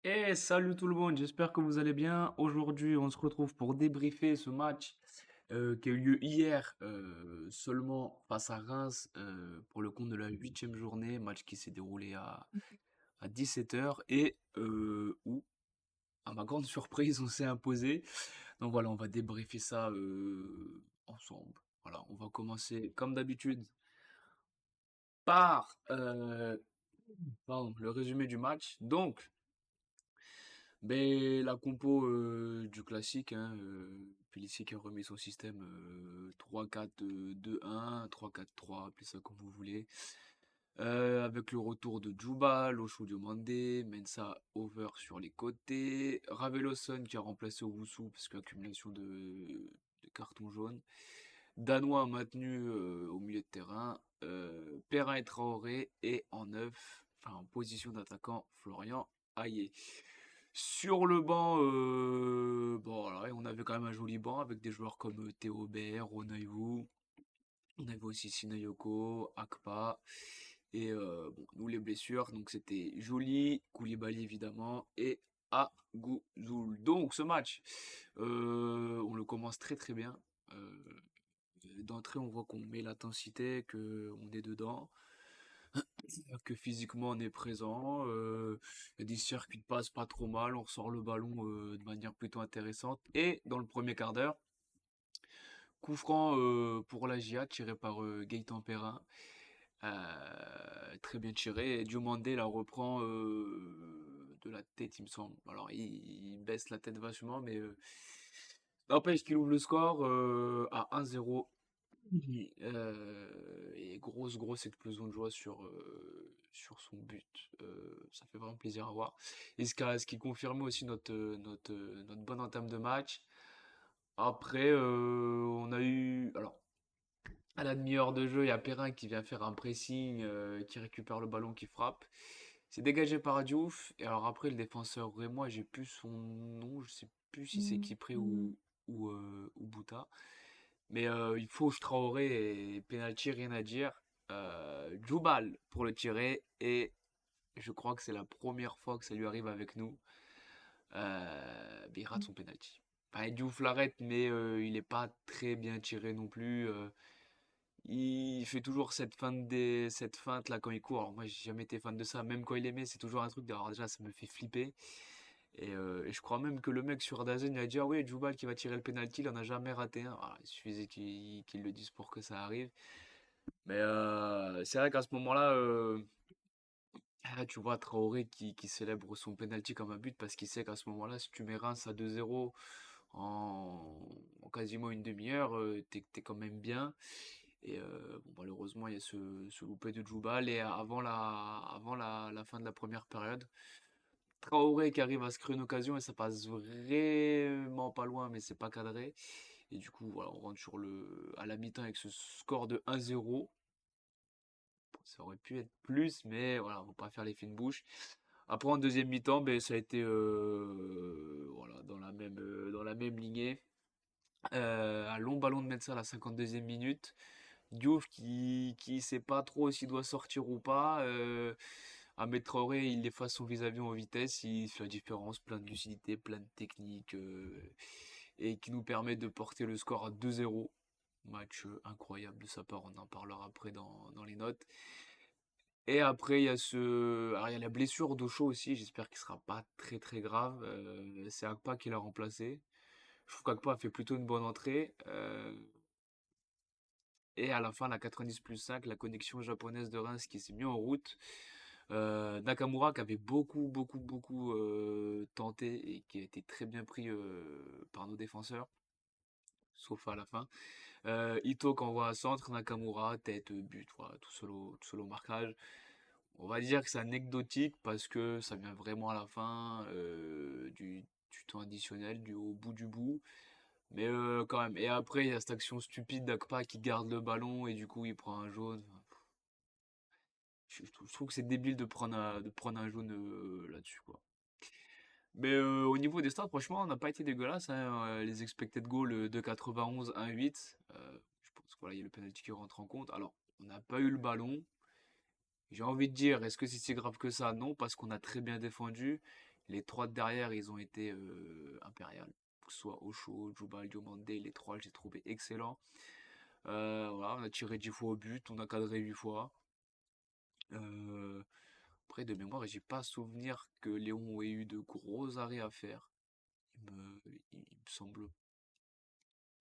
Et salut tout le monde, j'espère que vous allez bien. Aujourd'hui, on se retrouve pour débriefer ce match qui a eu lieu hier seulement face à Reims pour le compte de la huitième journée, match qui s'est déroulé à 17 h et où, à ma grande surprise, on s'est imposé. Donc voilà, on va débriefer ça ensemble. Voilà, on va commencer comme d'habitude par pardon, le résumé du match. Donc, ben, la compo du classique, hein, Pulisic qui a remis son système 3-4-2-1, 3-4-3, appelez ça comme vous voulez. Avec le retour de Djouba, Lochou Diomandé, Mensa over sur les côtés, Raveloson qui a remplacé Owusu parce qu'accumulation de cartons jaunes. Danois maintenu au milieu de terrain, Perrin et Traoré et en neuf, enfin en position d'attaquant, Florian Ayer. Sur le banc, bon, voilà, on avait quand même un joli banc avec des joueurs comme Théo Baer, Ronayou. On avait aussi Sinayoko, Akpa. Et bon, nous les blessures, donc c'était Joly, Koulibaly évidemment, et Agouzoul. Donc ce match, on le commence très très bien. Euh, D'entrée, on voit qu'on met l'intensité, que on est dedans, que physiquement on est présent. Il y a des circuits de passe pas trop mal, on ressort le ballon de manière plutôt intéressante. Et dans le premier quart d'heure, coup franc pour la GIA tiré par Gaëtan Perrin. Très bien tiré. Et Diomandé la reprend de la tête, il me semble. Alors il baisse la tête vachement, mais n'empêche qu'il ouvre le score à 1-0. Et grosse explosion de joie sur son but. Ça fait vraiment plaisir à voir. Et ce qui confirmait aussi notre bonne entame de match. Après, on a eu. Alors, à la demi-heure de jeu, il y a Perrin qui vient faire un pressing, qui récupère le ballon, qui frappe. C'est dégagé par Diouf. Et alors après, le défenseur rémois, j'ai plus son nom, je sais plus si c'est Kipré ou Bouta. Mais il faut Traoré et penalty, rien à dire. Djoubal pour le tirer et je crois que c'est la première fois que ça lui arrive avec nous. Mais il rate son penalty. Enfin, Diouf l'arrête, mais il n'est pas très bien tiré non plus. Il fait toujours cette feinte là quand il court. Alors moi j'ai jamais été fan de ça, même quand il aimait, c'est toujours un truc d'avoir déjà ça me fait flipper. Et je crois même que le mec sur Dazen il a dit ah ouais Djoubal qui va tirer le penalty, il en a jamais raté un. Alors, il suffisait qu'il le dise pour que ça arrive. Mais c'est vrai qu'à ce moment-là, tu vois Traoré qui célèbre son penalty comme un but parce qu'il sait qu'à ce moment-là, si tu mets Reims à 2-0 en quasiment une demi-heure, t'es quand même bien. Et bon, malheureusement, il y a ce loupé de Djoubal. Et avant la fin de la première période, Traoré qui arrive à se créer une occasion et ça passe vraiment pas loin, mais c'est pas cadré. Et du coup, voilà, on rentre à la mi-temps avec ce score de 1-0. Ça aurait pu être plus, mais voilà, on va pas faire les fines bouches. Après, en deuxième mi-temps, ben, ça a été voilà, dans la même lignée. Un long ballon de Metz à la 52e minute. Diouf qui sait pas trop s'il doit sortir ou pas. Ahmed Traoré, il efface son vis-à-vis en vitesse, il fait la différence, plein de lucidité, plein de technique, et qui nous permet de porter le score à 2-0. Match incroyable de sa part, on en parlera après dans les notes. Et après, alors, il y a la blessure d'Ocho aussi, j'espère qu'il sera pas très très grave. C'est Akpa qui l'a remplacé. Je trouve qu'Akpa a fait plutôt une bonne entrée. Et à la fin, la 90 plus 5, la connexion japonaise de Reims qui s'est mis en route. Nakamura qui avait beaucoup tenté et qui a été très bien pris par nos défenseurs, sauf à la fin. Ito qui envoie un centre, Nakamura, tête, but, voilà, tout seul au marquage. On va dire que c'est anecdotique parce que ça vient vraiment à la fin du temps additionnel, au bout du bout. Mais quand même. Et après, il y a cette action stupide d'Akpa qui garde le ballon et du coup, il prend un jaune. Je trouve que c'est débile de prendre un jaune là-dessus, quoi. Mais au niveau des stats, franchement, on n'a pas été dégueulasse, hein. Les expected goals de 91, 1,8. Je pense que voilà, il y a le penalty qui rentre en compte. Alors, on n'a pas eu le ballon. J'ai envie de dire, est-ce que c'est si grave que ça? Non, parce qu'on a très bien défendu. Les trois de derrière, ils ont été impériales. Que ce soit Osho, Jubal, Diomandé, les trois, j'ai trouvé excellents. Voilà, on a tiré 10 fois au but, on a cadré 8 fois. Euh, Après, de mémoire, j'ai pas souvenir que Léon ait eu de gros arrêts à faire. Il me semble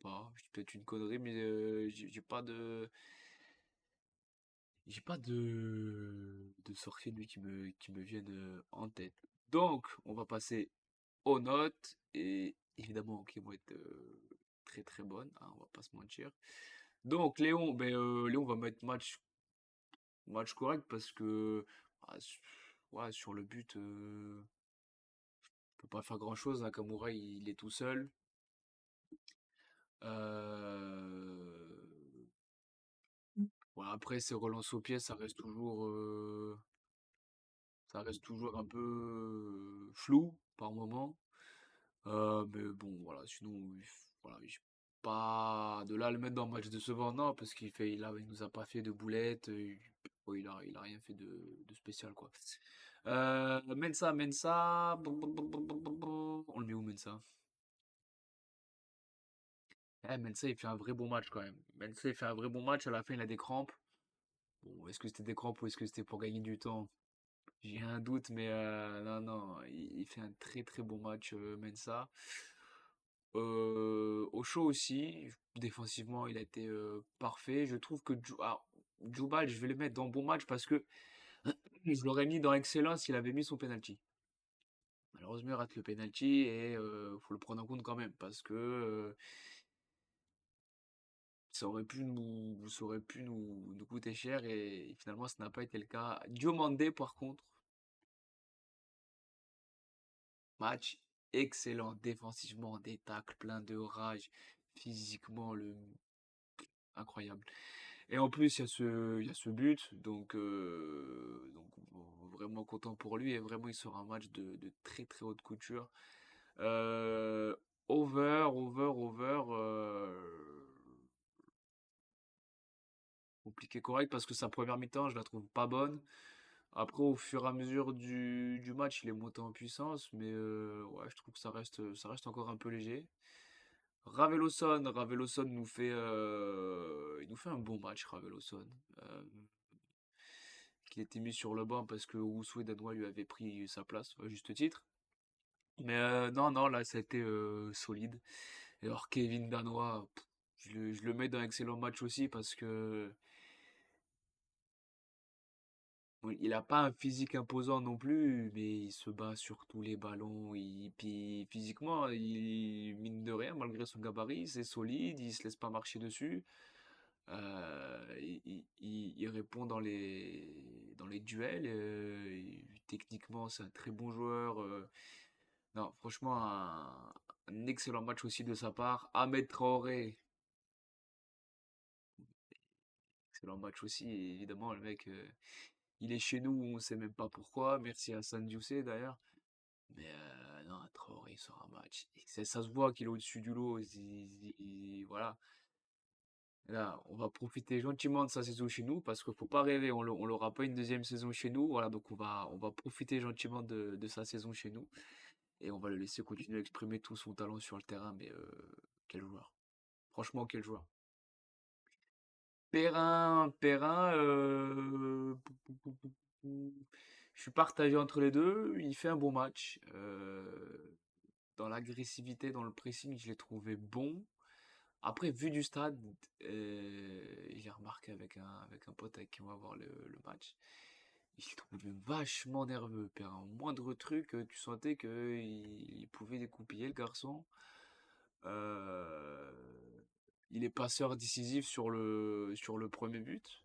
pas. C'est peut-être une connerie, mais j'ai pas de sorties de lui qui me viennent en tête. Donc, on va passer aux notes et évidemment qui vont être très très bonnes, hein, on va pas se mentir. Donc, Léon va mettre match correct parce que ouais, sur le but, peut pas faire grand-chose. Nakamura, il est tout seul. Euh, ouais, après, ses relances au pied, ça reste toujours un peu flou par moment. Mais bon, voilà, sinon, voilà, pas de là à le mettre dans le match décevant, non, parce il nous a pas fait de boulettes, ouais, il a rien fait de spécial, quoi. Mensa, on le met où, Mensa? Mensa, il fait un vrai bon match quand même. Mensa, il fait un vrai bon match. À la fin, il a des crampes. Bon, est-ce que c'était des crampes ou est-ce que c'était pour gagner du temps? J'ai un doute, mais non, non, il fait un très très bon match, Mensa. Au show aussi, défensivement, il a été parfait. Je trouve que Djoubal, je vais le mettre dans bon match parce que je l'aurais mis dans excellent s'il avait mis son penalty. Malheureusement, il rate le penalty et faut le prendre en compte quand même parce que ça aurait pu nous coûter cher et finalement, ça n'a pas été le cas. Diomandé, par contre, match excellent défensivement, des tacles plein de rage, physiquement, incroyable. Et en plus, il y a ce but, donc vraiment content pour lui et vraiment il sort un match de très très haute couture. Euh, over, compliqué correct parce que sa première mi-temps, je la trouve pas bonne. Après, au fur et à mesure du match, il est monté en puissance, mais ouais, je trouve que ça reste encore un peu léger. Raveloson il nous fait un bon match, Raveloson. Euh, qu'il était mis sur le banc parce que Rousseau et Danois lui avaient pris sa place, à juste titre. Mais non, non, là, ça a été solide. Et alors, Kevin Danois, je le mets dans un excellent match aussi parce que bon, il a pas un physique imposant non plus, mais il se bat sur tous les ballons. Puis physiquement, mine de rien, malgré son gabarit, c'est solide, il se laisse pas marcher dessus. Il répond dans les duels. Techniquement, c'est un très bon joueur. Non, franchement, un excellent match aussi de sa part. Ahmed Traoré, excellent match aussi. Et évidemment, le mec, il est chez nous, on sait même pas pourquoi. Merci à San Jose d'ailleurs. Mais non, Traoré il sort un match. Et ça se voit qu'il est au-dessus du lot. Voilà. Là, on va profiter gentiment de sa saison chez nous parce qu'il faut pas rêver, on l'aura pas une deuxième saison chez nous. Voilà, donc on va profiter gentiment de sa saison chez nous et on va le laisser continuer à exprimer tout son talent sur le terrain. Mais quel joueur! Franchement, quel joueur! Perrin, je suis partagé entre les deux. Il fait un bon match. Dans l'agressivité, dans le pressing, je l'ai trouvé bon. Après, vu du stade, j'ai remarqué avec un pote avec qui on va voir le match, je l'ai trouvé vachement nerveux. Un moindre truc, tu sentais qu'il pouvait découpiller le garçon. Euh, il est passeur décisif sur le premier but.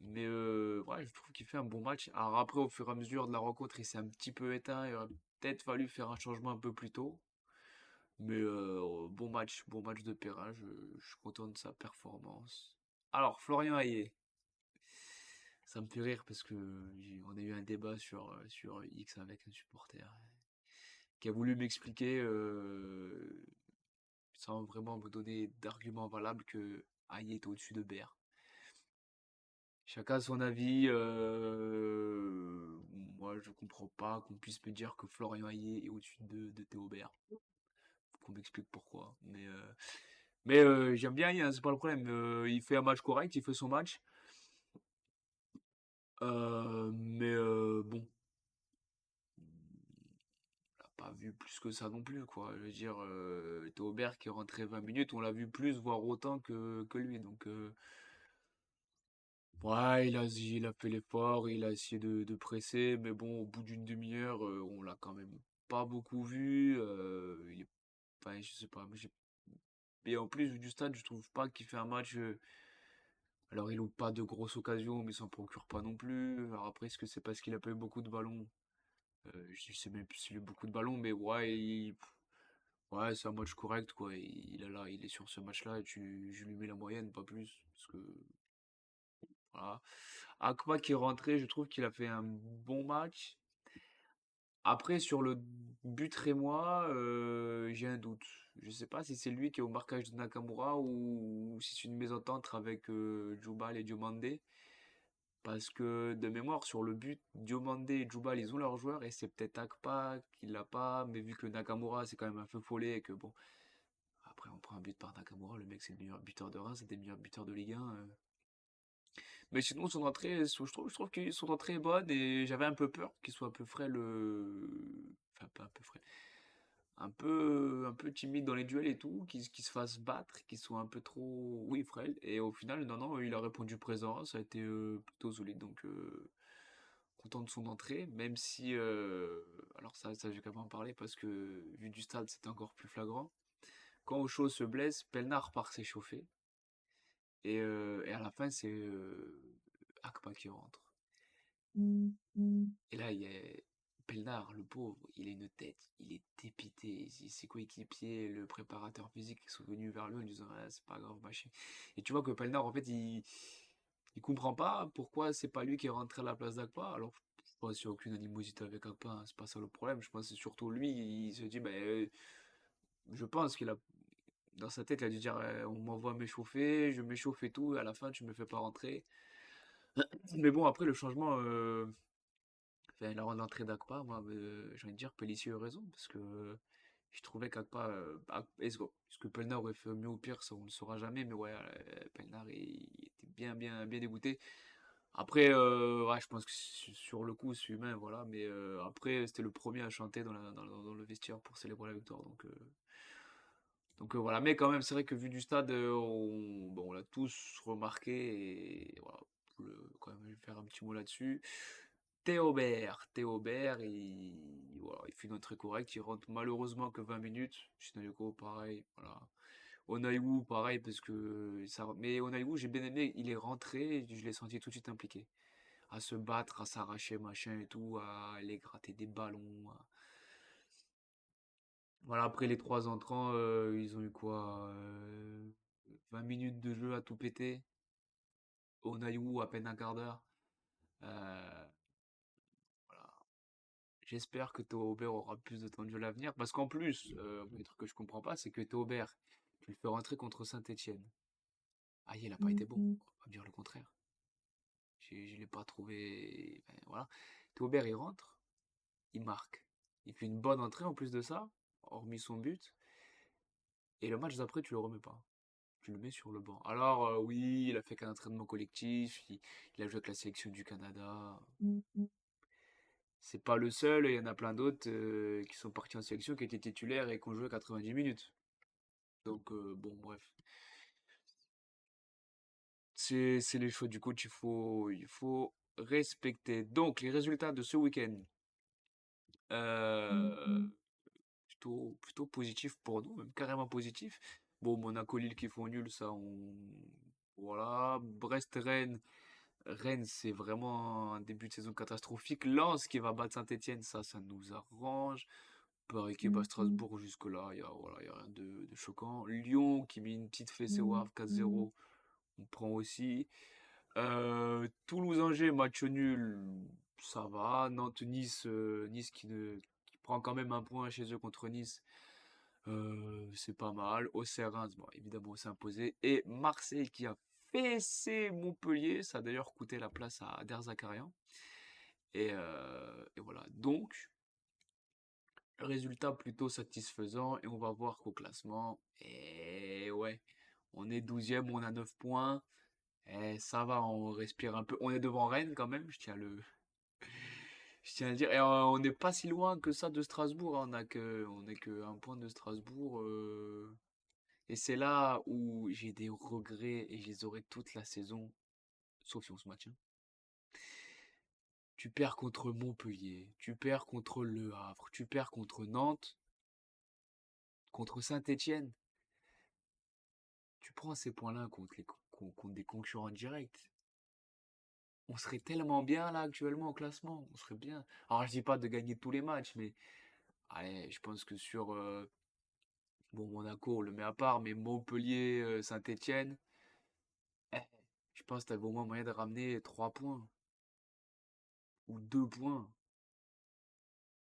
Mais ouais, je trouve qu'il fait un bon match. Alors après, au fur et à mesure de la rencontre, il s'est un petit peu éteint. Il aurait peut-être fallu faire un changement un peu plus tôt. Mais bon match de Perrin, je suis content de sa performance. Alors, Florian Hayé, ça me fait rire parce que on a eu un débat sur X avec un supporter qui a voulu m'expliquer, sans vraiment me donner d'arguments valables, que Hayé est au-dessus de Ber. Chacun son avis. Moi, je comprends pas qu'on puisse me dire que Florian Hayé est au-dessus de Théo Bert. Faut qu'on m'explique pourquoi. Mais j'aime bien Hayé, hein, c'est pas le problème. Il fait un match correct, il fait son match. Mais bon, on l'a pas vu plus que ça non plus, quoi. Je veux dire, Théo Bert qui est rentré 20 minutes, on l'a vu plus, voire autant que lui. Donc, ouais, il a fait l'effort, il a essayé de presser, mais bon, au bout d'une demi-heure, on l'a quand même pas beaucoup vu. Enfin, je sais pas. Et en plus, vu du stade, je trouve pas qu'il fait un match. Alors, il loupe pas de grosses occasions, mais il s'en procure pas non plus. Alors après, est-ce que c'est parce qu'il a pas eu beaucoup de ballons? Je sais même plus s'il a eu beaucoup de ballons, mais ouais, ouais, c'est un match correct, quoi. Il est sur ce match-là, et je lui mets la moyenne, pas plus. Parce que, voilà. Akpa qui est rentré, je trouve qu'il a fait un bon match. Après, sur le but rémois, j'ai un doute. Je sais pas si c'est lui qui est au marquage de Nakamura ou si c'est une mésentente avec Djoubal et Diomandé. Parce que de mémoire, sur le but, Diomandé et Djoubal, ils ont leurs joueurs et c'est peut-être Akpa qui l'a pas. Mais vu que Nakamura, c'est quand même un feu follet et que bon, après on prend un but par Nakamura, le mec c'est le meilleur buteur de Reims, c'est le meilleur buteur de Ligue 1. Mais sinon, son entrée, je trouve que son entrée est bonne et j'avais un peu peur qu'il soit un peu frais Enfin, pas un peu frais. Un peu timide dans les duels et tout, qu'il se fasse battre, qu'il soit un peu trop, oui, frêle. Et au final, non, non, il a répondu présent, ça a été plutôt solide. Donc, content de son entrée, même si, alors ça, j'ai quand même en parler parce que, vu du stade, c'était encore plus flagrant. Quand Ocho se blesse, Pelnard part s'échauffer. Et à la fin, c'est Akpa qui rentre. Et là, il y a Pelnard, le pauvre, il a une tête, il est dépité. Ses coéquipiers, le préparateur physique, sont venus vers lui en disant ah, c'est pas grave, machin. Et tu vois que Pelnard, en fait, il comprend pas pourquoi c'est pas lui qui est rentré à la place d'Akpa. Alors, je pense qu'il n'y a aucune animosité avec Akpa, hein, c'est pas ça le problème. Je pense que c'est surtout lui, il se dit, ben, je pense qu'il a, dans sa tête, il a dû dire on m'envoie m'échauffer, je m'échauffe et tout, et à la fin, tu me fais pas rentrer. Mais bon, après, le changement. Enfin, l'entrée d'Akpa, moi, j'ai envie de dire, Pélissier a raison, parce que je trouvais qu'Akpa, est-ce que Pelnard aurait fait mieux ou pire, ça on ne le saura jamais, mais ouais, Pelnard, il était bien, bien, bien dégoûté. Après, ouais, je pense que sur le coup, c'est humain, voilà, mais après, c'était le premier à chanter dans le vestiaire pour célébrer la victoire, donc voilà, mais quand même, c'est vrai que vu du stade, bon, on l'a tous remarqué, et voilà, quand même faire un petit mot là-dessus. Théobert, voilà, il fait une entrée correcte, il rentre malheureusement que 20 minutes. Shinayoko, pareil, voilà. Onaiwu, pareil, parce que ça. Mais Onaiwu, j'ai bien aimé, il est rentré, je l'ai senti tout de suite impliqué. À se battre, à s'arracher, machin et tout, à aller gratter des ballons. Voilà, après les trois entrants, ils ont eu quoi 20 minutes de jeu à tout péter. Onaiwu, à peine un quart d'heure. Euh, voilà. J'espère que Théo Aubert aura plus de temps de jeu à l'avenir. Parce qu'en plus, le truc que je comprends pas, c'est que Théo Aubert, tu le fais rentrer contre Saint-Etienne. Ah, il a pas été bon. On va dire le contraire. Je l'ai pas trouvé. Enfin, voilà. Théo Aubert, il rentre, il marque. Il fait une bonne entrée en plus de ça, hormis son but. Et le match d'après, tu le remets pas. Tu le mets sur le banc. Alors, oui, il a fait qu'un entraînement collectif. Il a joué avec la sélection du Canada. C'est pas le seul, il y en a plein d'autres qui sont partis en sélection, qui étaient titulaires et qui ont joué 90 minutes. Donc, bon, bref. C'est les choix du coach, il faut respecter. Donc, les résultats de ce week-end, euh, plutôt positif pour nous, même carrément positif. Bon, Monaco, Lille qui font nul, ça, voilà. Brest-Rennes, Rennes, c'est vraiment un début de saison catastrophique. Lens qui va battre Saint-Etienne, ça nous arrange. Paris qui bat Strasbourg jusque-là, voilà, y a rien de choquant. Lyon qui met une petite fessée au Havre 4-0, on prend aussi. Toulouse-Angers, match nul, ça va. Nantes-Nice, Nice qui prend quand même un point chez eux contre Nice, c'est pas mal. Auxerre-Reims, bon, évidemment, c'est imposé. Et Marseille qui a fessé Montpellier. Ça a d'ailleurs coûté la place à Der Zakarian. Et voilà. Donc, résultat plutôt satisfaisant. Et on va voir qu'au classement, et ouais, on est 12e, on a 9 points. Et ça va, on respire un peu. On est devant Rennes quand même, je tiens à le dire. Et on n'est pas si loin que ça de Strasbourg, hein. On est que un point de Strasbourg. Et c'est là où j'ai des regrets et je les aurai toute la saison, sauf si on se maintient. Tu perds contre Montpellier, tu perds contre Le Havre, tu perds contre Nantes, contre Saint-Étienne. Tu prends ces points-là contre des concurrents directs. On serait tellement bien là actuellement au classement. On serait bien. Alors je dis pas de gagner tous les matchs, mais allez, je pense que sur bon Monaco on le met à part, mais Montpellier, Saint-Étienne, je pense que t'avais au moins moyen de ramener 3 points ou 2 points,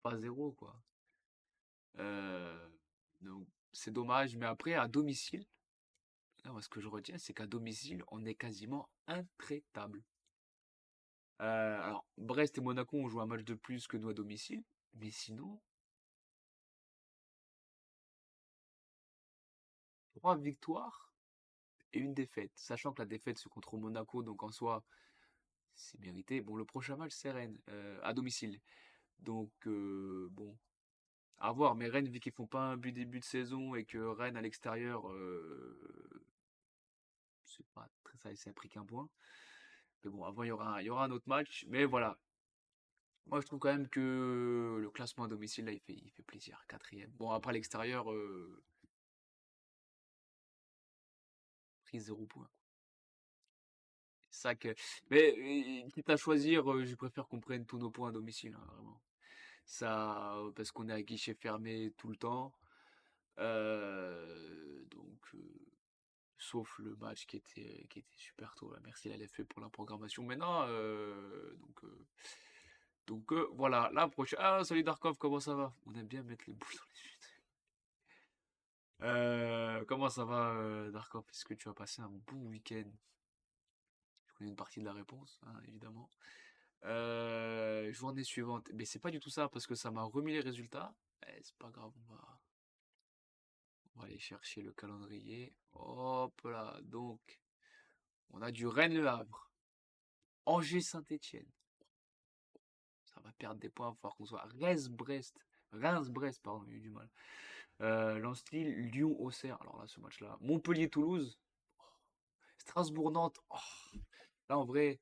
pas zéro quoi. Euh, donc c'est dommage, mais après à domicile, là, moi, ce que je retiens, c'est qu'à domicile, on est quasiment intraitable. Alors Brest et Monaco ont joué un match de plus que nous à domicile, mais sinon 3 victoires et une défaite. Sachant que la défaite c'est contre Monaco, donc en soi c'est mérité. Bon, le prochain match c'est Rennes à domicile, donc bon. À voir, mais Rennes, vu qu'ils font pas un but début de saison et que Rennes à l'extérieur, c'est pas très ça a pris qu'un point. Mais bon, avant, il y aura un autre match. Mais voilà. Moi, je trouve quand même que le classement à domicile, là, il fait plaisir. Quatrième. Bon, après, à l'extérieur, pris 0 point. Ça que... Mais, quitte à choisir, je préfère qu'on prenne tous nos points à domicile, hein, vraiment. Ça, parce qu'on est à guichet fermé tout le temps. Donc, sauf le match qui était super tôt, là. Merci la LFP pour la programmation. Maintenant, voilà, la prochaine. Ah, salut Darkov, comment ça va? On aime bien mettre les boules dans les yeux. Comment ça va, Darkov? Est-ce que tu as passé un bon week-end? Je connais une partie de la réponse, hein, évidemment. Journée suivante. Mais c'est pas du tout ça, parce que ça m'a remis les résultats. C'est pas grave, on va aller chercher le calendrier. Hop là, donc, on a du Rennes-Le Havre, Angers-Saint-Étienne. Ça va perdre des points, il va falloir qu'on soit Reims-Brest. Reims-Brest, pardon, j'ai eu du mal. Lens-Lille, Lyon-Auxerre. Alors là, ce match-là. Montpellier-Toulouse. Strasbourg-Nantes. Oh. Là, en vrai,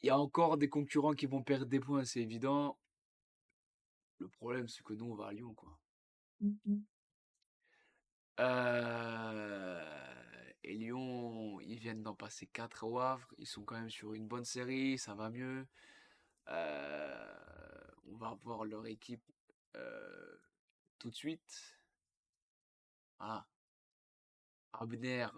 il y a encore des concurrents qui vont perdre des points, c'est évident. Le problème, c'est que nous, on va à Lyon, quoi. Euh, Et Lyon, ils viennent d'en passer 4 au Havre. Ils sont quand même sur une bonne série, ça va mieux. Euh, on va voir leur équipe euh, tout de suite. Ah, Abner,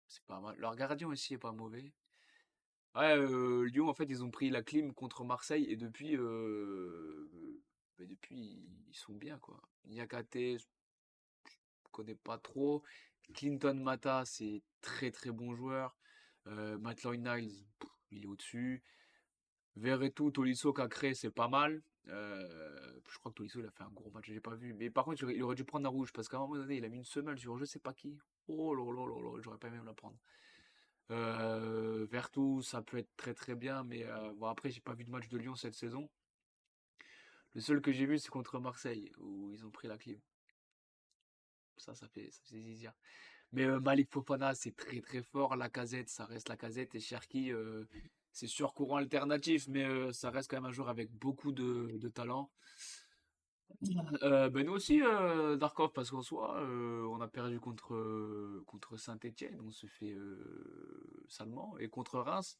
c'est pas mal. Leur gardien aussi est pas mauvais. Ouais, Lyon, en fait, ils ont pris la clim contre Marseille et depuis, ils sont bien, quoi. Niakate, je connais pas trop. Clinton Mata, c'est très très bon joueur. Maitland-Niles, il est au-dessus. Verretou, Tolisso, Cacré, c'est pas mal. Je crois que Tolisso, il a fait un gros match, j'ai pas vu. Mais par contre, il aurait dû prendre un rouge parce qu'à un moment donné, il a mis une semelle sur je sais pas qui. Oh là là là là, j'aurais pas aimé me la prendre. Vertou, ça peut être très très bien, mais bon, après, j'ai pas vu de match de Lyon cette saison. Le seul que j'ai vu, c'est contre Marseille, où ils ont pris la clim. Ça fait zizir. Mais Malik Fofana, c'est très très fort. Lacazette, ça reste Lacazette. Et Cherki, c'est sûr courant alternatif, mais ça reste quand même un joueur avec beaucoup de talent. Ben nous aussi, Darkov, parce qu'en soi, on a perdu contre Saint-Étienne, on se fait salement, et contre Reims,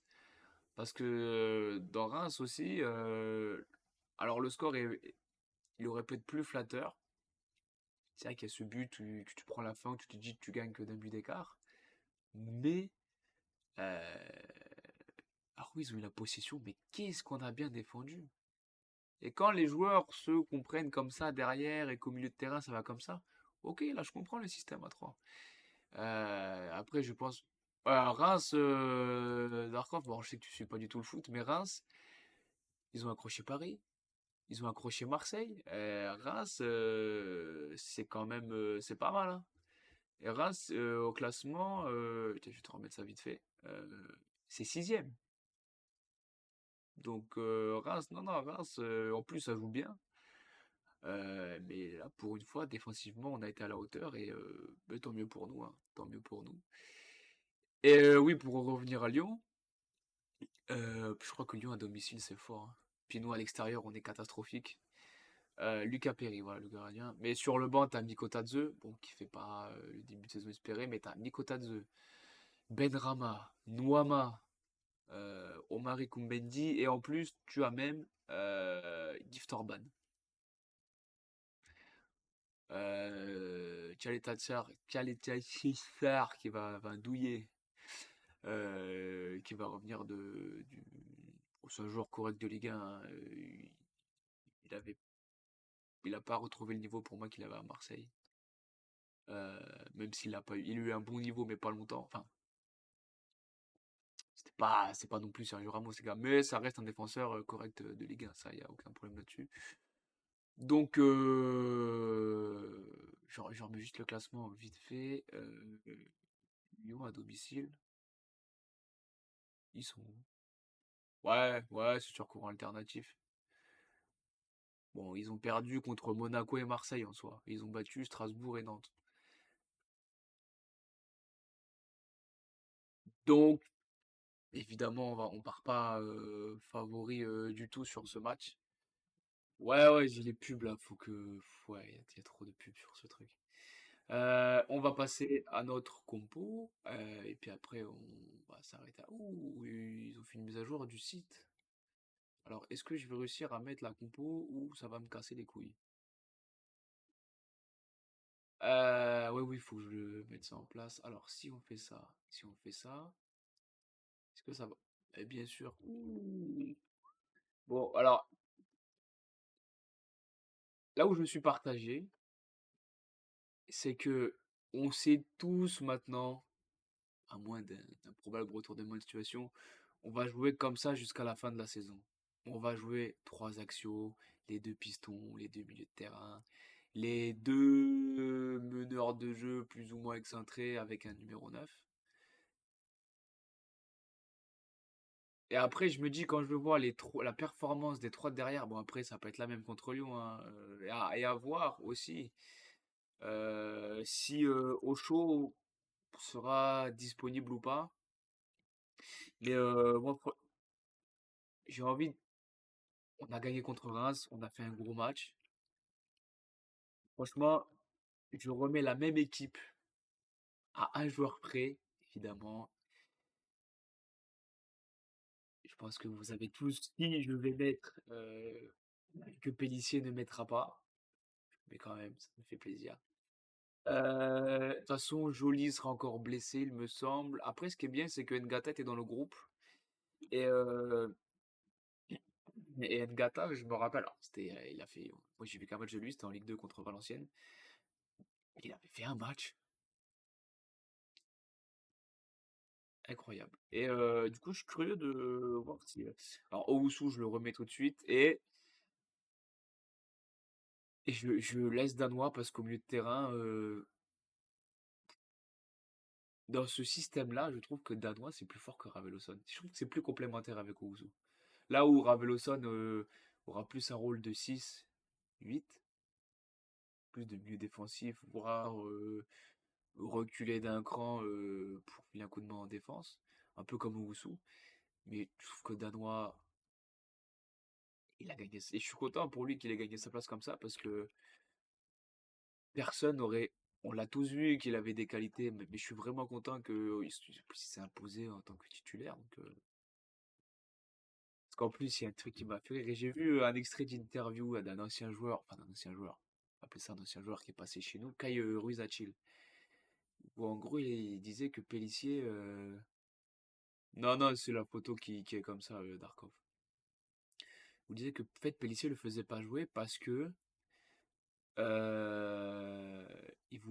parce que dans Reims aussi, alors le score, il aurait pu être plus flatteur. C'est vrai qu'il y a ce but que tu prends la fin, où tu te dis que tu gagnes que d'un but d'écart, mais alors oui, ils ont eu la possession, mais qu'est-ce qu'on a bien défendu. Et quand les joueurs se comprennent comme ça derrière et qu'au milieu de terrain ça va comme ça, Ok, là je comprends le système à 3. Après, je pense. Reims, Darkov, bon, je sais que tu suis pas du tout le foot, mais Reims, ils ont accroché Paris, ils ont accroché Marseille. Reims, c'est quand même, c'est pas mal, hein. Et Reims, au classement, tiens, je vais te remettre ça vite fait, c'est sixième. Donc Reims, non, non, Reims, en plus, ça joue bien. Mais là, pour une fois, défensivement, on a été à la hauteur et bah, tant mieux pour nous, hein, tant mieux pour nous. Et oui, pour en revenir à Lyon, je crois que Lyon à domicile, c'est fort, hein. Puis nous, à l'extérieur, on est catastrophique. Lucas Perry, voilà, le gardien. Mais sur le banc, t'as Miko Tadze, bon, qui fait pas le début de saison espéré, mais t'as Miko Tadze, Benrama, Nouama, Omari Koumbendi, et en plus, tu as même Gift Orban. Tchaletatsar va douiller, qui va revenir c'est un joueur correct de Ligue 1, hein. Il avait, il a pas retrouvé le niveau pour moi qu'il avait à Marseille. Euh, Même s'il a pas eu, il a eu un bon niveau, mais pas longtemps. Enfin, c'est pas non plus Sergio Ramos, ces gars. Mais ça reste un défenseur correct de Ligue 1, ça, y a aucun problème là-dessus. Donc, je remets juste le classement vite fait. Lyon à domicile, ils sont où? Ouais, ouais, c'est sur courant alternatif. Bon, ils ont perdu contre Monaco et Marseille en soi. Ils ont battu Strasbourg et Nantes. Donc, évidemment, on part pas favori du tout sur ce match. Ouais, ouais, j'ai les pubs là. Ouais, il y a trop de pubs sur ce truc. On va passer à notre compo. Et puis après, on va s'arrêter. Ouh, ils ont fait une mise à jour du site. Alors, est-ce que je vais réussir à mettre la compo ou ça va me casser les couilles? Ouais, oui, il faut que je mette ça en place. Alors, si on fait ça, est-ce que ça va? Eh bien sûr. Ouh. Bon, alors, là où je me suis partagé, c'est que on sait tous maintenant, à moins d'un probable retournement de situation, on va jouer comme ça jusqu'à la fin de la saison. On va jouer trois axiaux, les deux pistons, les deux milieux de terrain, les deux meneurs de jeu plus ou moins excentrés avec un numéro 9. Et après, je me dis, quand je vois la performance des trois de derrière, bon, après, ça peut être la même contre Lyon, hein, et à voir aussi si Ocho sera disponible ou pas. Mais moi, j'ai envie, on a gagné contre Reims, on a fait un gros match. Franchement, je remets la même équipe à un joueur près, évidemment. Je pense que vous avez tous qui je vais mettre que Pélissier ne mettra pas. Mais quand même, ça me fait plaisir. De toute façon, Joly sera encore blessé, il me semble. Après, ce qui est bien, c'est que Ngata était dans le groupe. Et, Ngata, je me rappelle, alors, il a fait, moi j'ai vu qu'un match de lui, c'était en Ligue 2 contre Valenciennes. Il avait fait un match incroyable. Et du coup, je suis curieux de voir si. Alors, Owusu, je le remets tout de suite. Et je laisse Danois parce qu'au milieu de terrain, dans ce système-là, je trouve que Danois, c'est plus fort que Raveloson. Je trouve que c'est plus complémentaire avec Owusu. Là où Raveloson aura plus un rôle de 6, 8, plus de milieu défensif, voire reculer d'un cran pour filer un coup de main en défense, un peu comme Owusu. Mais je trouve que Danois, il a gagné. Et je suis content pour lui qu'il ait gagné sa place comme ça parce que personne n'aurait. On l'a tous vu qu'il avait des qualités, mais je suis vraiment content qu'il s'est imposé en tant que titulaire. Parce qu'en plus, il y a un truc qui m'a fait rire. Et j'ai vu un extrait d'interview d'un ancien joueur, enfin d'un ancien joueur, on va appeler ça un ancien joueur qui est passé chez nous, Kai Ruiz Achille. Où en gros, il disait que Pélissier. Non, non, c'est la photo qui est comme ça, Darkov. Il disait que en fait, Pélissier le faisait pas jouer parce que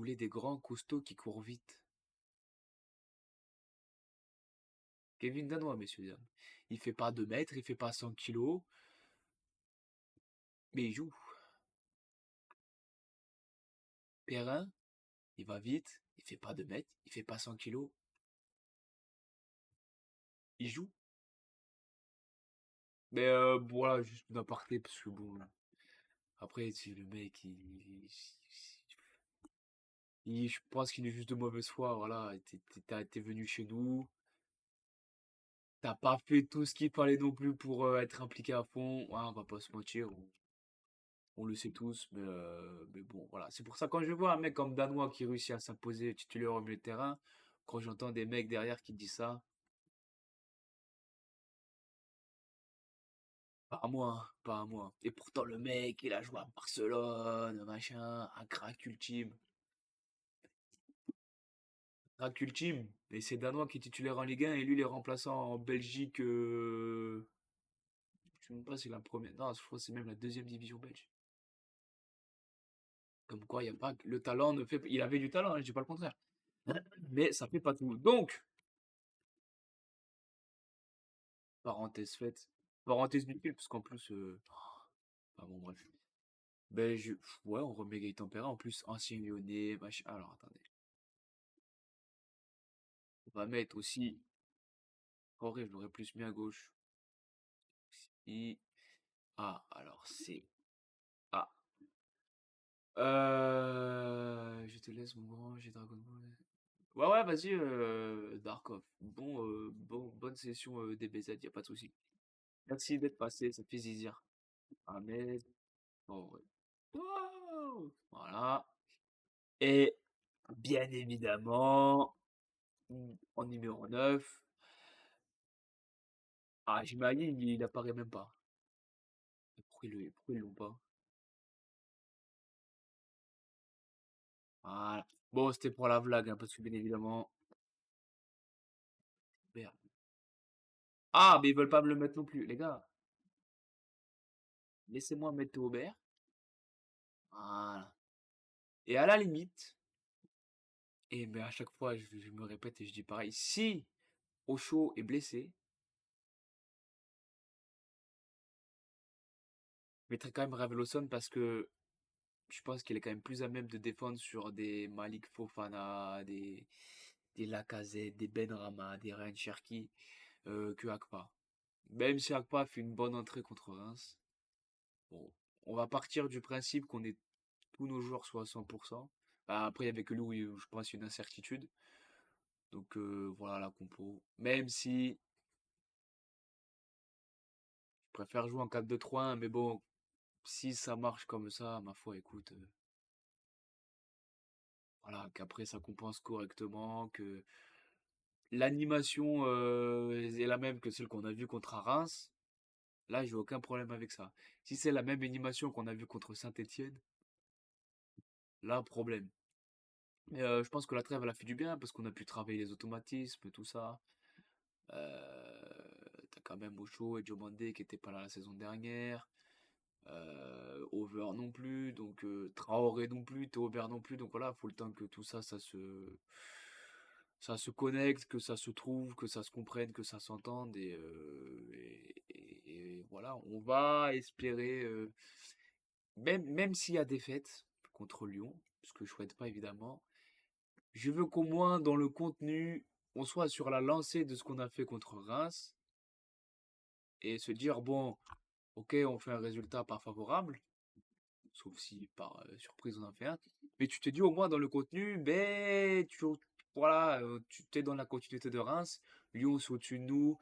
voulez des grands costauds qui courent vite. Kevin Danois, messieurs, dames. Il fait pas 2 mètres, il fait pas 100 kilos, mais il joue. Perrin, il va vite, il fait pas 2 mètres, il fait pas 100 kilos, il joue. Mais voilà, juste une aparté, parce que bon, après, si le mec, je pense qu'il est juste de mauvaise foi, voilà. T'es venu chez nous, t'as pas fait tout ce qu'il fallait non plus pour être impliqué à fond. Ouais, on va pas se mentir, on le sait tous, mais bon, voilà. C'est pour ça, quand je vois un mec comme Danois qui réussit à s'imposer titulaire au milieu de terrain, quand j'entends des mecs derrière qui disent ça, pas à moi, hein, pas à moi. Et pourtant, le mec, il a joué à Barcelone, machin, un crack ultime. Crack ultime. Et c'est Danois qui est titulaire en Ligue 1 et lui, il est remplaçant en Belgique. Je sais même pas si c'est la première. Non, je crois que c'est même la deuxième division belge. Comme quoi, il y a pas. Le talent ne fait. Il avait du talent, hein, je dis pas le contraire. Mais ça fait pas tout. Donc, parenthèse faite. Parenthèse inutile, parce qu'en plus. Enfin bon, bref. Ben, ouais, on remet Gaëtan Perrin. En plus, ancien Lyonnais, machin. Alors, attendez. On va mettre aussi. En vrai, je l'aurais plus mis à gauche. Si. Ah, alors c'est. Ah. Je te laisse mon grand, j'ai Dragon Ball. Ouais, ouais, vas-y, Darkov. Bonne session DBZ, y a pas de souci. Merci d'être passé, ça fait zizir. Ahmed. Oh, ouais. Wow. Voilà. Et bien évidemment, en numéro 9. Ah, j'imagine, il apparaît même pas. Pourquoi ils l'ont pas? Voilà. Bon, c'était pour la blague, hein, parce que bien évidemment. Merde. Ah, mais ils veulent pas me le mettre non plus. Les gars, laissez-moi mettre Théo Aubert. Voilà. Et à la limite, et mais à chaque fois, je me répète et je dis pareil, si Ocho est blessé, je mettrais quand même Raveloson parce que je pense qu'il est quand même plus à même de défendre sur des Malik Fofana, des Lacazette, des Benrahma, des Ryan Cherki que Akpa. Même si Akpa fait une bonne entrée contre Reims, bon, on va partir du principe qu'on est tous nos joueurs soient à 100%. Bah, après, il y avait que lui où je pense qu'il y a une incertitude. Donc voilà la compo. Même si je préfère jouer en 4-2-3-1, mais bon, si ça marche comme ça, ma foi, écoute, voilà, qu'après ça compense correctement, que l'animation est la même que celle qu'on a vue contre Reims, là, j'ai aucun problème avec ça. Si c'est la même animation qu'on a vue contre Saint-Étienne, là, problème. Mais je pense que la trêve, elle a fait du bien parce qu'on a pu travailler les automatismes, tout ça. T'as quand même Ocho et Diomandé qui n'étaient pas là la saison dernière. Over non plus, donc Traoré non plus, Théobert non plus, donc voilà, faut le temps que tout ça, ça se connecte, que ça se trouve, que ça se comprenne, que ça s'entende, et voilà, on va espérer, même s'il y a défaite contre Lyon, ce que je souhaite pas évidemment, je veux qu'au moins dans le contenu, on soit sur la lancée de ce qu'on a fait contre Reims, et se dire, bon, ok, on fait un résultat pas favorable, sauf si par surprise on en fait un. Mais tu te dis au moins dans le contenu, ben, voilà, tu t'es dans la continuité de Reims, Lyon c'est au-dessus de nous,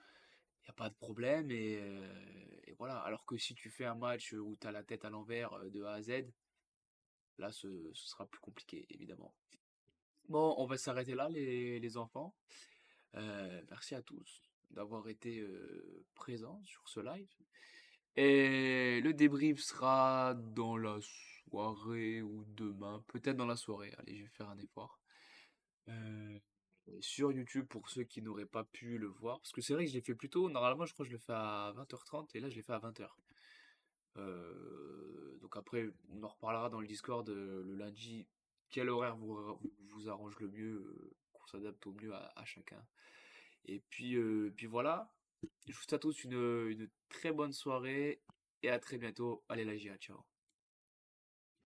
il n'y a pas de problème, et voilà. Alors que si tu fais un match où tu as la tête à l'envers de A à Z, là ce sera plus compliqué, évidemment. Bon, on va s'arrêter là, les enfants. Merci à tous d'avoir été présents sur ce live. Et le débrief sera dans la soirée ou demain, peut-être dans la soirée. Allez, je vais faire un effort. Euh, sur YouTube pour ceux qui n'auraient pas pu le voir. Parce que c'est vrai que je l'ai fait plus tôt. Normalement, je crois que je le fais à 20h30 et là, je l'ai fait à 20h. Donc après, on en reparlera dans le Discord le lundi quel horaire vous arrange le mieux, qu'on s'adapte au mieux à chacun. Et puis voilà. Je vous souhaite à tous une très bonne soirée et à très bientôt. Allez la GIA, ciao.